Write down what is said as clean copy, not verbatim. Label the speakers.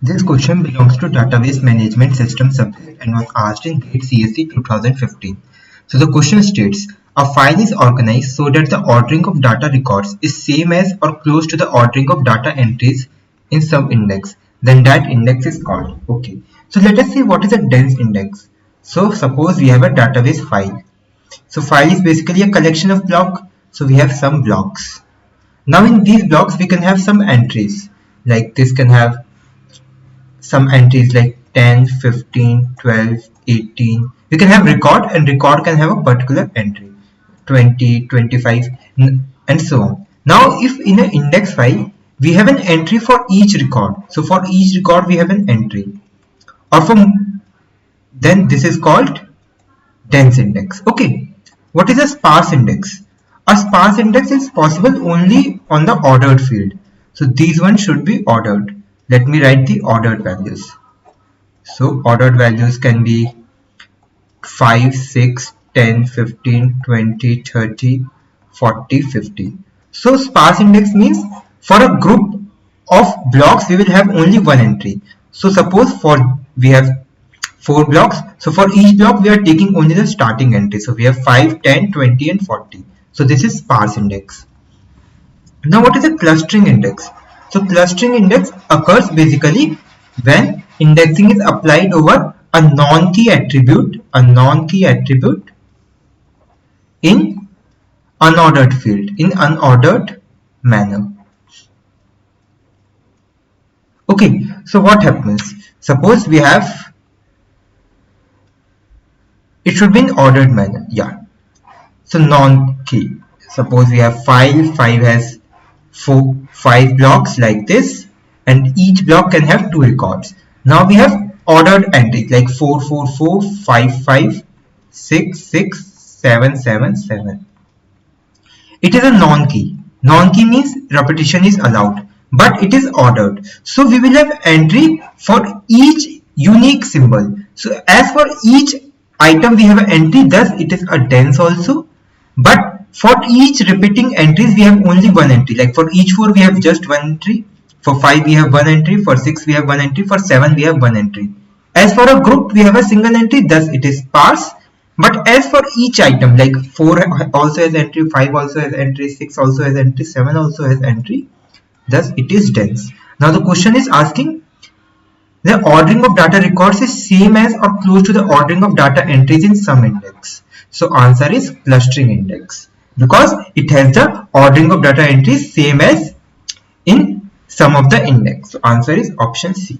Speaker 1: This question belongs to Database Management System subject and was asked in GATE CSE 2015. So the question states, a file is organized so that the ordering of data records is same as or close to the ordering of data entries in some index. Then that index is called. Okay. So let us see what is a dense index. So suppose we have a database file. So file is basically a collection of blocks. So we have some blocks. Now in these blocks we can have some entries. Like this can have some entries like 10, 15, 12, 18. You can have record and record can have a particular entry 20, 25 and so on. Now if in an index file we have an entry for each record. So for each record we have an entry or then this is called dense index. Okay. What is a sparse index? A sparse index is possible only on the ordered field. So these ones should be ordered. Let me write the ordered values. So ordered values can be 5, 6, 10, 15, 20, 30, 40, 50. So sparse index means for a group of blocks we will have only one entry. So suppose we have 4 blocks. So for each block we are taking only the starting entry. So we have 5, 10, 20 and 40. So this is sparse index. Now what is a clustering index? So clustering index occurs basically when indexing is applied over a non-key attribute in unordered field, in unordered manner. Okay, so what happens? Suppose we have, it should be in ordered manner, yeah. So non-key, suppose we have file has 5 blocks like this and each block can have 2 records. Now we have ordered entries like 4, 4, 4, 5, 5, 6, 6, 7, 7, 7. It is a non-key. Non-key means repetition is allowed, but it is ordered. So we will have entry for each unique symbol. So as for each item we have an entry, thus it is a dense also. But for each repeating entries we have only one entry. Like for each 4 we have just one entry. For 5 we have one entry. For 6 we have one entry. For 7 we have one entry. As for a group we have a single entry, thus it is sparse. But as for each item, like 4 also has entry, 5 also has entry, 6 also has entry, 7 also has entry, thus it is dense. Now the question is asking, the ordering of data records is same as or close to the ordering of data entries in some index. So answer is clustering index, because it has the ordering of data entries same as in some of the index. So answer is option C.